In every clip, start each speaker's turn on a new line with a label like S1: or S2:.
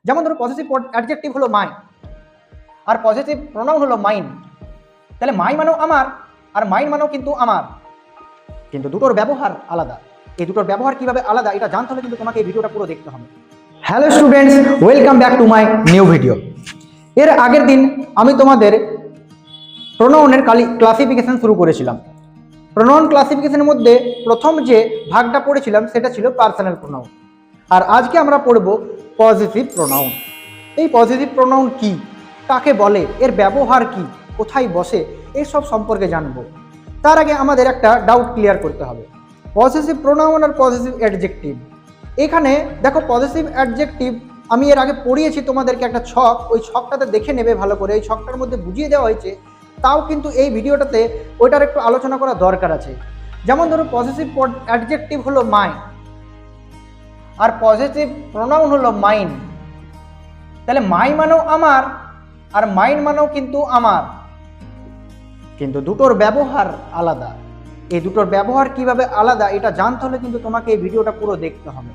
S1: যেমন ধরো positive adjective হলো মাই, আর পজিটিভ প্রোনাউন হলো মাইন। তাহলে মাই মানেও আমার, আর মাইন মানেও কিন্তু আমার, কিন্তু দুটোর ব্যবহার আলাদা। এই দুটোর ব্যবহার কিভাবে আলাদা এটা জানতে হলে কিন্তু তোমাকে এই ভিডিওটা পুরো দেখতে হবে। Hello students, welcome back to my new video. এর আগের দিন আমি তোমাদের প্রোনাউনের ক্লাসিফিকেশন শুরু করেছিলাম। প্রোনাউন ক্লাসিফিকেশনের মধ্যে প্রথম যে ভাগটা পড়েছিলাম সেটা ছিল পার্সোনাল প্রোনাউন, আর আজকে আমরা পড়ব পজিটিভ প্রোনাউন। এই পজিটিভ প্রোনাউন কি, কাকে বলে, এর ব্যবহার কি, কোথায় বসে, এইসব সম্পর্কে জানবো। তার আগে আমাদের একটা ডাউট ক্লিয়ার করতে হবে। পজিটিভ প্রোনাউন আর পজিটিভ অ্যাডজেক্টিভ, এখানে দেখো পজিটিভ অ্যাডজেক্টিভ আমি এর আগে পড়িয়েছি তোমাদেরকে একটা ছক, ওই ছকটাতে দেখে নেবে ভালো করে। এই ছকটার মধ্যে বুঝিয়ে দেওয়া হয়েছে, তাও কিন্তু এই ভিডিওটাতে ওইটার একটু আলোচনা করা দরকার আছে। যেমন ধরো পজিটিভ অ্যাডজেক্টিভ হলো মাই, আর পজিটিভ প্রোনাউন হলো মাইন। তাহলে মাই মানেও আমার, আর মাইন মানেও কিন্তু আমার, কিন্তু দুটোর ব্যবহার আলাদা। এই দুটোর ব্যবহার কিভাবে আলাদা এটা জানতে হলে কিন্তু তোমাকে এই ভিডিওটা পুরো দেখতে হবে।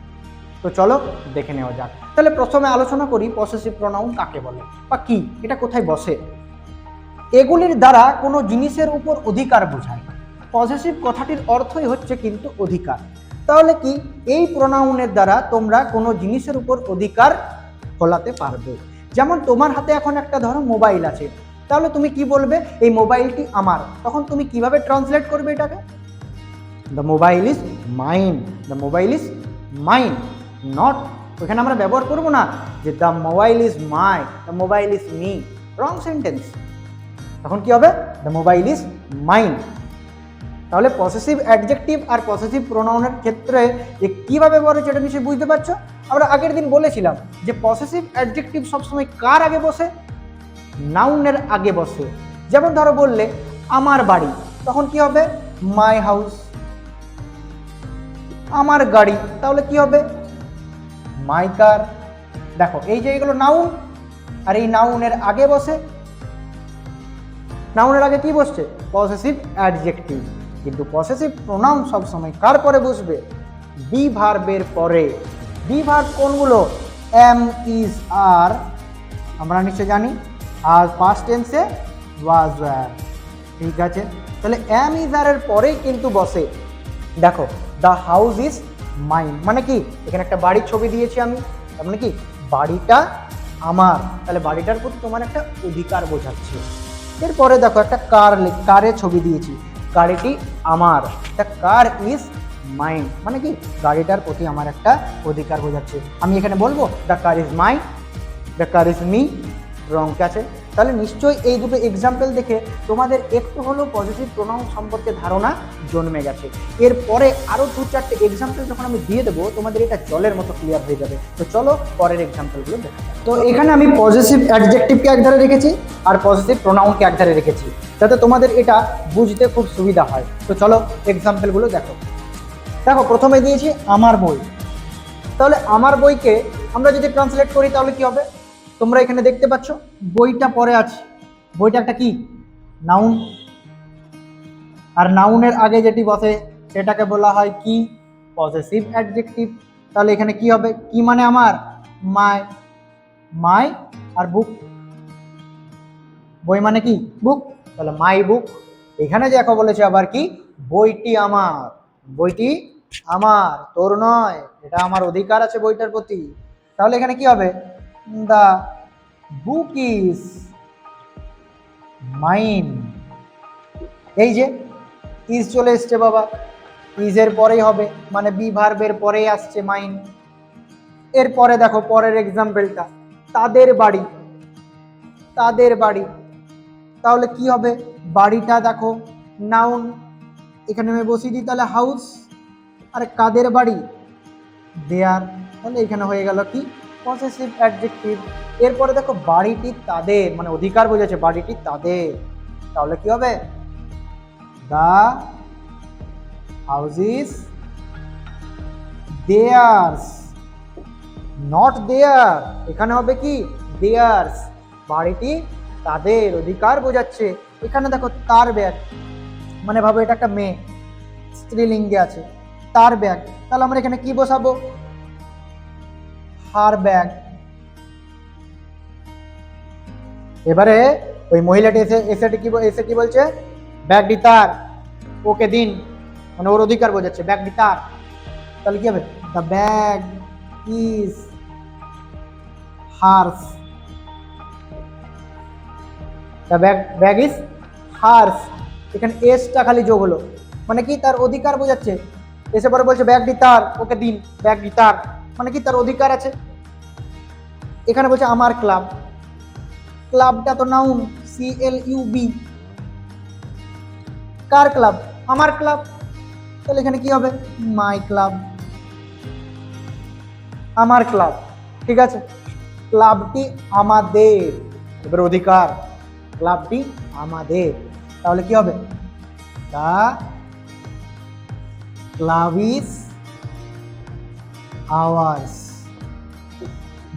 S1: তো চলো দেখে নেওয়া যাক। তাহলে প্রথমে আলোচনা করি পসেসিভ প্রোনাউন কাকে বলে বা কি, এটা কোথায় বসে। এগুলির দ্বারা কোনো জিনিসের উপর অধিকার বোঝায়। পসেসিভ কথাটির অর্থই হচ্ছে কিন্তু অধিকার। তাহলে কি এই প্রোনাউনের দ্বারা তোমরা কোনো জিনিসের উপর অধিকার ফলাতে পারবে। যেমন তোমার হাতে এখন একটা ধরো মোবাইল আছে, তাহলে তুমি কি বলবে, এই মোবাইলটি আমার। তখন তুমি কিভাবে ট্রান্সলেট করবে এটাকে? The mobile is mine, the mobile is mine, not ওখানে আমরা ব্যবহার করবো না যে the mobile is my, the mobile is me, wrong sentence. তখন কি হবে? The mobile is mine. তাহলে পসেসিভ অ্যাডজেক্টিভ আর পসেসিভ প্রোনাউনের ক্ষেত্রে যে কীভাবে বলে সেটা নিশ্চয়ই বুঝতে পারছো। আমরা আগের দিন বলেছিলাম যে পসেসিভ অ্যাডজেক্টিভ সবসময় কার আগে বসে? নাউনের আগে বসে। যেমন ধরো বললে আমার বাড়ি, তখন কি হবে? My house. আমার গাড়ি, তাহলে কি হবে? মাই কার। দেখো এই যে এগুলো নাউন, আর এই নাউনের আগে বসে, নাউনের আগে কি বসছে? Possessive adjective. কিন্তু পসেসিভ প্রোনাউন সবসময় কার পরে বসবে? বি ভার্বের পরে। বি ভার্ব কোনগুলো? এম, ইজ, আর, আমরা নিশ্চয় জানি। আর পাস্ট টেন্সে ওয়াজ, ওয়্যার। ঠিক আছে, তাহলে এম, ইজ, আর এর পরেই কিন্তু বসে। দেখো দ্য হাউস ইজ মাইন, মানে কি এখানে একটা বাড়ির ছবি দিয়েছি আমি, তার মানে কি বাড়িটা আমার। তাহলে বাড়িটার প্রতি তোমার একটা অধিকার বোঝাচ্ছে। এরপরে দেখো একটা কারের ছবি দিয়েছি, গাড়িটি আমার। দ্য কার ইজ মাইন, মানে কি গাড়িটার প্রতি আমার একটা অধিকার বোঝাচ্ছে। আমি এখানে বলবো the car is mine, the car is me, রং আছে। তাহলে নিশ্চয়ই এই দুটো এক্সাম্পল দেখে তোমাদের একটু হলেও পজিটিভ প্রোনাউন সম্পর্কে ধারণা জন্মে গেছে। এরপরে আরও 2-4টে এক্সাম্পল যখন আমি দিয়ে দেবো তোমাদের এটা জলের মতো ক্লিয়ার হয়ে যাবে। তো চলো পরের এক্সাম্পলগুলো দেখা যাক। তো এখানে আমি পজিটিভ অ্যাডজেক্টিভকে একধারে রেখেছি আর পজিটিভ প্রোনাউনকে একধারে রেখেছি, যাতে তোমাদের এটা বুঝতে খুব সুবিধা হয়। তো চলো এক্সাম্পলগুলো দেখো। দেখো প্রথমে দিয়েছি আমার বই। তাহলে আমার বইকে আমরা যদি ট্রান্সলেট করি তাহলে কি হবে? তোমরা এখানে দেখতে পাচ্ছ বইটা পরে আছে। বইটা একটা কি? নাউন। আর নাউনের আগে যেটি বসে সেটাকে বলা হয় কি? Possessive adjective. তাহলে এখানে কি হবে? কি মানে আমার? মাই, মাই আর বুক। বই মানে কি? বুক। তাহলে মাই বুক। এখানে দেখো বলেছে আবার কি? বইটি আমার। বইটি আমার, তোর নয়। এটা আমার অধিকার আছে বইটার প্রতি। তাহলে এখানে কি হবে? The book is mine. এই যে ইজ চলে এসছে বাবা, ইজের পরেই হবে, মানে বি ভার্বের পরেই আসছে মাইন। এরপরে দেখো পরের এক্সাম্পলটা, তাদের বাড়ি। তাদের বাড়ি, তাহলে কি হবে? বাড়িটা দেখো নাউন, এখানে আমি বসিয়ে দিই তাহলে হাউস। আর কাদের বাড়ি? দেয়ার। তাহলে এখানে হয়ে গেল কি? Possessive adjective. এরপরে দেখো বাড়িটি তাদের, মানে অধিকার বোঝাচ্ছে, বাড়িটি তাদের। তাহলে কি হবে? The house is theirs, not there. এখানে হবে কি? দেয়ার্স। বাড়িটি তাদের, অধিকার বোঝাচ্ছে। এখানে দেখো তার ব্যাগ, মানে ভাবো এটা একটা মেয়ে, স্ত্রীলিঙ্গে আছে, তার ব্যাগ। তাহলে আমরা এখানে কি বসাবো? হার ব্যাগ। এবারে ওই মহিলাটি এসে কি বলছে, ব্যাগটি তার, ওকে দিন, মানে ওর অধিকার বোঝাচ্ছে, ব্যাগটি তার। তাহলে কি হবে, the bag is hers, the bag is hers. এখানে এসটা খালি যোগ হলো, মানে কি তার অধিকার বোঝাচ্ছে। এসে পরে বলছে ব্যাগটি তার, ওকে দিন, ব্যাগটি তার, মানে কি তার অধিকার আছে। এখানে বলছে আমার ক্লাব, ক্লাবটা তো নাউন, CLUB, কার ক্লাব, আমার ক্লাব। তাহলে এখানে কি হবে, মাই ক্লাব, আমার ক্লাব। ঠিক আছে, ক্লাবটি আমাদের, এবার অধিকার, ক্লাবটি আমাদের। তাহলে কি হবে, দা ক্লাব ইজ আওয়ার্স।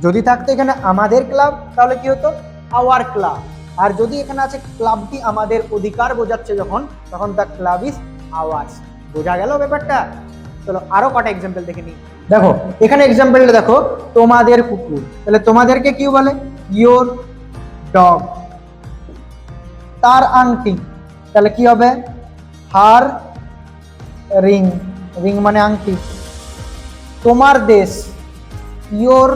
S1: যদি থাকতো এখানে আমাদের ক্লাব তাহলে কি হতো, আওয়ার ক্লাব। আর যদি এখানে আছে ক্লাবটি আমাদের অধিকার বোঝাচ্ছে যখন, তখন দ্য ক্লাব ইজ আওয়ার্স। বোঝা গেল ব্যাপারটা? চলো আরো কটা এক্সাম্পল দেখে নিই। দেখো এখানে এক্সাম্পলটা দেখো, তোমাদের কুকুর, তাহলে তোমাদেরকে কি বলে, ইয়োর ডগ। তার আংটি, তাহলে কি হবে, হার রিং, রিং মানে আংটি। তোমার দেশ, ইয়োর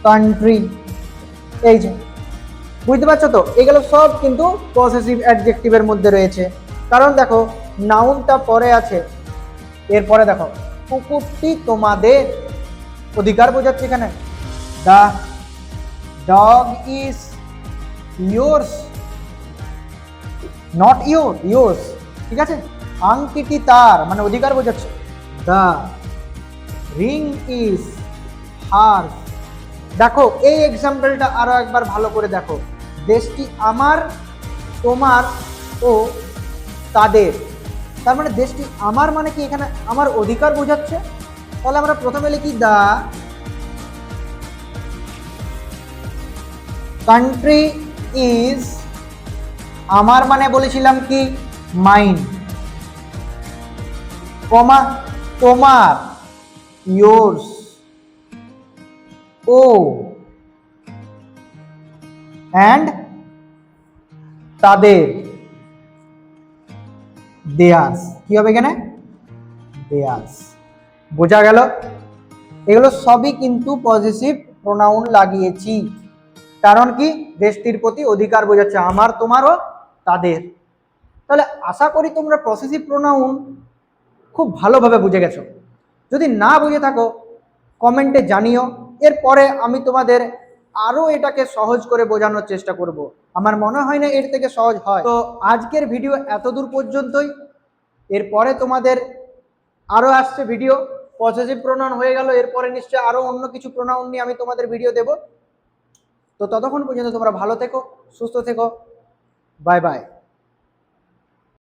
S1: কান্ট্রি। এই যে বুঝতে পারছো তো, এগুলো সব কিন্তু পসেসিভ অ্যাডজেক্টিভের মধ্যে রয়েছে। কারণ দেখো নাউনটা পরে আছে, এরপরে দেখো কুকুরটি তোমাদের, অধিকার বোঝাচ্ছে এখানে, the dog is yours, not yours. ঠিক আছে, আংটিটি তার, মানে অধিকার বোঝাচ্ছে, দা রিং ইজ হার্স। দেখো এই এক্সাম্পলটা আরো একবার ভালো করে দেখো, দেশটি আমার, তোমার ও তাদের। তার মানে দেশটি আমার মানে কি, এখানে আমার অধিকার বোঝাচ্ছে। তাহলে আমরা প্রথমে লিখি দা কান্ট্রি ইজ, আমার মানে বলেছিলাম কি, মাইন, কমা তোমার, ইয়োর্স, ও অ্যান্ড তাদের, দেয়ার্স। কি হবে এখানে, দেয়ার্স। বোঝা গেল? এগুলো সবই কিন্তু পজিটিভ প্রোনাউন লাগিয়েছি, কারণ কি দেশটির প্রতি অধিকার বোঝাচ্ছে, আমার, তোমারও, তাদের। তাহলে আশা করি তোমরা পসেসিভ প্রোনাউন খুব ভালোভাবে বুঝে গেছো। যদি না বুঝে থাকো কমেন্টে জানিও, এরপরে আমি তোমাদের আরো এটাকে সহজ করে বোঝানোর চেষ্টা করব। আমার মনে হয় না এর থেকে সহজ হয়। তো আজকের ভিডিও এতদূর পর্যন্তই। এরপরে তোমাদের আরো আসছে ভিডিও, পসেসিভ প্রোনাউন হয়ে গেল, এরপরে নিশ্চয়ই আরো অন্য কিছু প্রোনাউন নিয়ে আমি তোমাদের ভিডিও দেব। তো ততক্ষণ পর্যন্ত তোমরা ভালো থেকো, সুস্থ থেকো, বাই বাই।